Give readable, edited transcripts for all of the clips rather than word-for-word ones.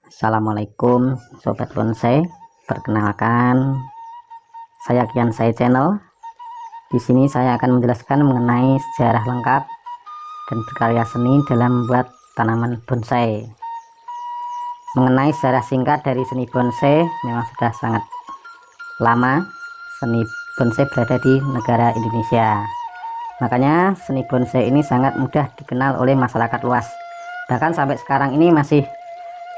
Assalamualaikum Sobat Bonsai. Perkenalkan, saya Kian Sai Channel. Di sini saya akan menjelaskan mengenai sejarah lengkap dan berkarya seni dalam membuat tanaman bonsai. Mengenai sejarah singkat dari seni bonsai, memang sudah sangat lama seni bonsai berada di negara Indonesia. Makanya seni bonsai ini sangat mudah dikenal oleh masyarakat luas. Bahkan sampai sekarang ini masih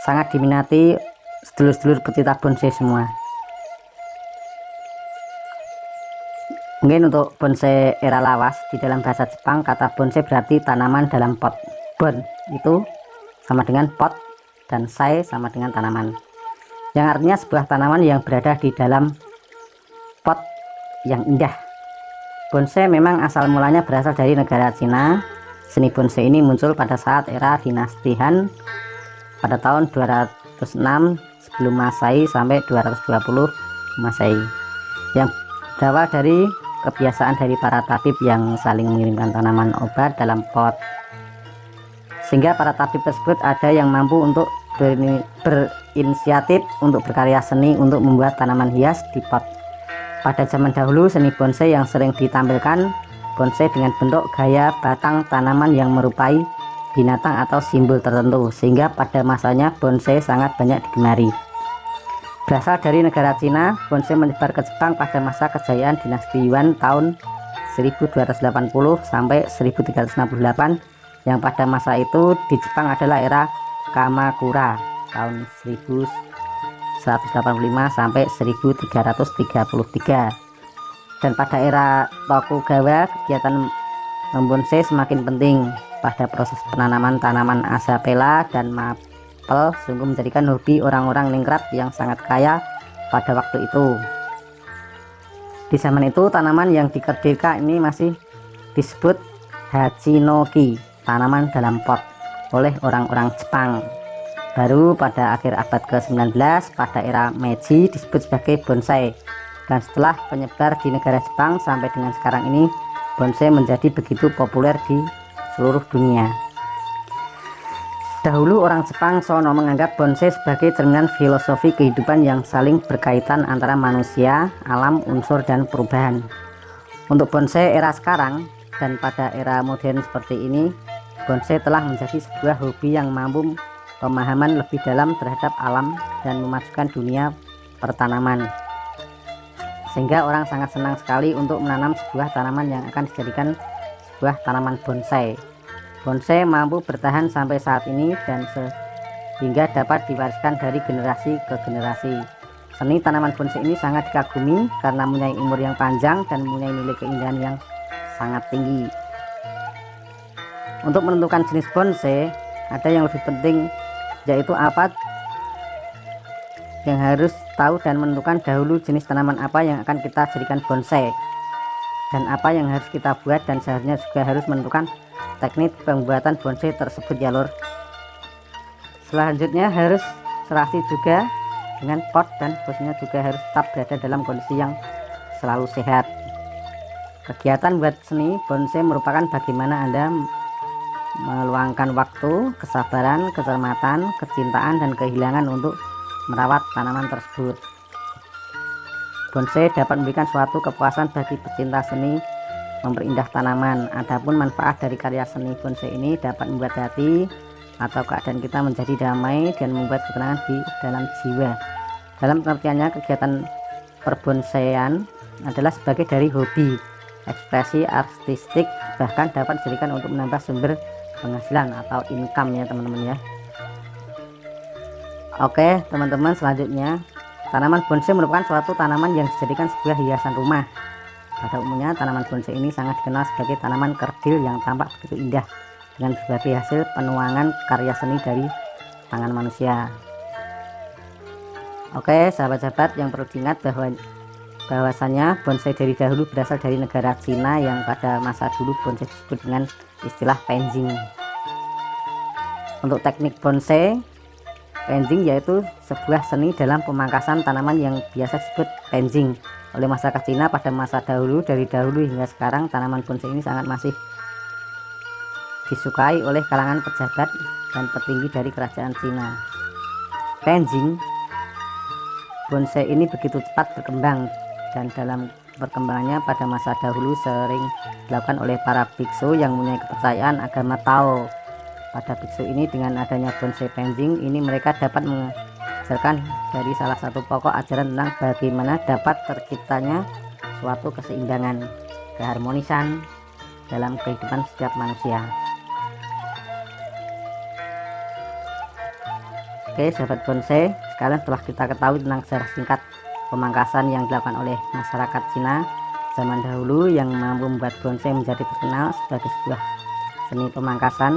sangat diminati sedulur-sedulur pecinta bonsai semua. Mungkin untuk bonsai era lawas, di dalam bahasa Jepang kata bonsai berarti tanaman dalam pot. Bon itu sama dengan pot dan sai sama dengan tanaman, yang artinya sebuah tanaman yang berada di dalam pot yang indah. Bonsai memang asal mulanya berasal dari negara Cina. Seni bonsai ini muncul pada saat era dinasti Han pada tahun 206 sebelum Masehi sampai 220 Masehi, yang berawal dari kebiasaan dari para tabib yang saling mengirimkan tanaman obat dalam pot, sehingga para tabib tersebut ada yang mampu untuk berinisiatif untuk berkarya seni untuk membuat tanaman hias di pot. Pada zaman dahulu, seni bonsai yang sering ditampilkan bonsai dengan bentuk gaya batang tanaman yang merupai binatang atau simbol tertentu, sehingga pada masanya bonsai sangat banyak digemari. Berasal dari negara Cina, bonsai menyebar ke Jepang pada masa kejayaan dinasti Yuan tahun 1280 sampai 1368, yang pada masa itu di Jepang adalah era Kamakura tahun 1185 sampai 1333. Dan pada era Tokugawa, kegiatan membonsai semakin penting. Pada proses penanaman tanaman asapela dan maple sungguh menjadikan hobi orang-orang ningrat yang sangat kaya pada waktu itu. Di zaman itu, tanaman yang dikerdilkan ini masih disebut hachinoki, tanaman dalam pot, oleh orang-orang Jepang. Baru pada akhir abad ke-19 pada era Meiji disebut sebagai bonsai. Dan setelah penyebar di negara Jepang sampai dengan sekarang ini, bonsai menjadi begitu populer di seluruh dunia. Dahulu orang Jepang Sono menganggap bonsai sebagai cerminan filosofi kehidupan yang saling berkaitan antara manusia, alam, unsur, dan perubahan. Untuk bonsai era sekarang dan pada era modern seperti ini, bonsai telah menjadi sebuah hobi yang mampu pemahaman lebih dalam terhadap alam dan memajukan dunia pertanaman, sehingga orang sangat senang sekali untuk menanam sebuah tanaman yang akan dijadikan sebuah tanaman bonsai. Bonsai mampu bertahan sampai saat ini dan sehingga dapat diwariskan dari generasi ke generasi. Seni tanaman bonsai ini sangat dikagumi karena mempunyai umur yang panjang dan mempunyai nilai keindahan yang sangat tinggi. Untuk menentukan jenis bonsai, ada yang lebih penting, yaitu apa yang harus tahu dan menentukan dahulu jenis tanaman apa yang akan kita jadikan bonsai dan apa yang harus kita buat, dan seharusnya juga harus menentukan teknik pembuatan bonsai tersebut ya lur. Selanjutnya harus serasi juga dengan pot, dan posisinya juga harus tetap berada dalam kondisi yang selalu sehat. Kegiatan buat seni bonsai merupakan bagaimana Anda meluangkan waktu, kesabaran, kecermatan, kecintaan, dan kehilangan untuk merawat tanaman tersebut. Bonsai dapat memberikan suatu kepuasan bagi pecinta seni memperindah tanaman. Adapun manfaat dari karya seni bonsai ini dapat membuat hati atau keadaan kita menjadi damai dan membuat ketenangan di dalam jiwa. Dalam pengertiannya, kegiatan perbonsaian adalah sebagai dari hobi, ekspresi artistik, bahkan dapat dijadikan untuk menambah sumber penghasilan atau income ya teman-teman ya. Oke teman-teman, selanjutnya tanaman bonsai merupakan suatu tanaman yang dijadikan sebuah hiasan rumah. Pada umumnya tanaman bonsai ini sangat dikenal sebagai tanaman kerdil yang tampak begitu indah dengan berbagai hasil penuangan karya seni dari tangan manusia. Oke sahabat-sahabat, yang perlu diingat bahwasanya bonsai dari dahulu berasal dari negara Cina, yang pada masa dulu bonsai disebut dengan istilah penjing. Untuk teknik bonsai, penjing yaitu sebuah seni dalam pemangkasan tanaman yang biasa disebut penjing oleh masyarakat Cina pada masa dahulu. Dari dahulu hingga sekarang, tanaman bonsai ini sangat masih disukai oleh kalangan pejabat dan petinggi dari kerajaan Cina. Penjing, bonsai ini begitu cepat berkembang, dan dalam perkembangannya pada masa dahulu sering dilakukan oleh para biksu yang mempunyai kepercayaan agama Tao. Pada biksu ini, dengan adanya bonsai penjing ini, mereka dapat mengajarkan dari salah satu pokok ajaran tentang bagaimana dapat terciptanya suatu keseimbangan, keharmonisan dalam kehidupan setiap manusia. Oke sahabat bonsai, sekarang setelah kita ketahui tentang sejarah singkat pemangkasan yang dilakukan oleh masyarakat Cina zaman dahulu yang mampu membuat bonsai menjadi terkenal sebagai sebuah seni pemangkasan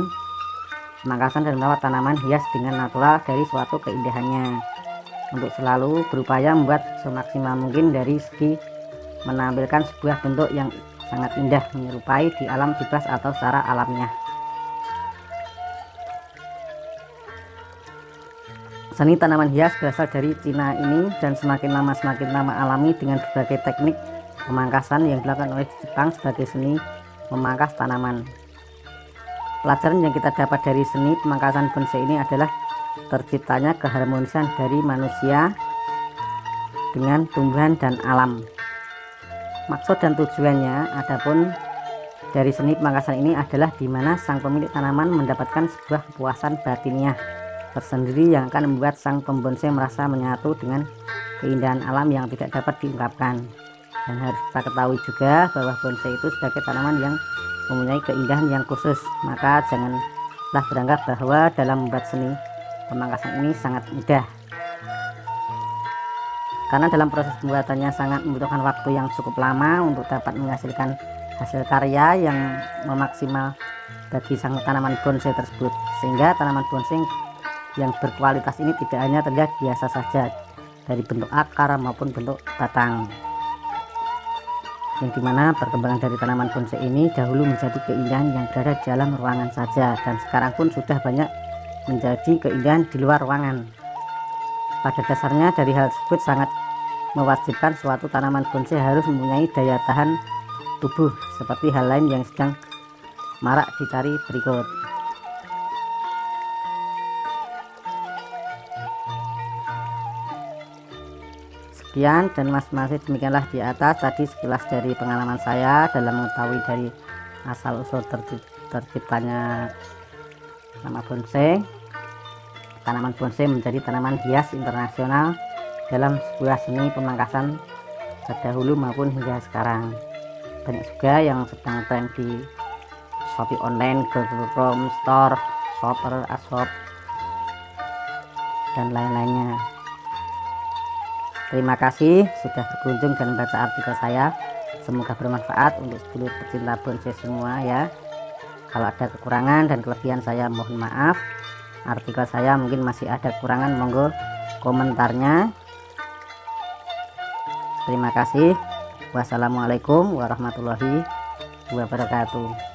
dan merawat tanaman hias dengan natural dari suatu keindahannya, untuk selalu berupaya membuat semaksimal mungkin dari segi menampilkan sebuah bentuk yang sangat indah menyerupai di alam bebas atau secara alamiah. Seni tanaman hias berasal dari Cina ini, dan semakin lama semakin lama alami dengan berbagai teknik pemangkasan yang dilakukan oleh Jepang sebagai seni memangkas tanaman. Pelajaran yang kita dapat dari seni pemangkasan bonsai ini adalah terciptanya keharmonisan dari manusia dengan tumbuhan dan alam. Maksud dan tujuannya adapun dari seni pemangkasan ini adalah di mana sang pemilik tanaman mendapatkan sebuah kepuasan batiniah tersendiri yang akan membuat sang pembonsai merasa menyatu dengan keindahan alam yang tidak dapat diungkapkan. Dan harus kita ketahui juga bahwa bonsai itu sebagai tanaman yang mempunyai keindahan yang khusus, maka janganlah beranggap bahwa dalam membuat seni pemangkasan ini sangat mudah, karena dalam proses pembuatannya sangat membutuhkan waktu yang cukup lama untuk dapat menghasilkan hasil karya yang memaksimal bagi sang tanaman bonsai tersebut, sehingga tanaman bonsai yang berkualitas ini tidak hanya terlihat biasa saja dari bentuk akar maupun bentuk batang, yang dimana perkembangan dari tanaman bonsai ini dahulu menjadi keindahan yang berada di dalam ruangan saja, dan sekarang pun sudah banyak menjadi keindahan di luar ruangan. Pada dasarnya dari hal tersebut sangat mewajibkan suatu tanaman bonsai harus mempunyai daya tahan tubuh, seperti hal lain yang sedang marak dicari berikut. Sekian dan masih demikianlah di atas tadi sekilas dari pengalaman saya dalam mengetahui dari asal usul terciptanya nama bonsai. Tanaman bonsai menjadi tanaman hias internasional dalam sebuah seni pemangkasan terdahulu maupun hingga sekarang. Banyak juga yang sedang tren di Shopee online, Google Chrome Store, Shopper, Ashop, dan lain-lainnya. Terima kasih sudah berkunjung dan membaca artikel saya. Semoga bermanfaat untuk sedulur pecinta bonsai semua ya. Kalau ada kekurangan dan kelebihan saya mohon maaf. Artikel saya mungkin masih ada kekurangan, monggo komentarnya. Terima kasih. Wassalamualaikum warahmatullahi wabarakatuh.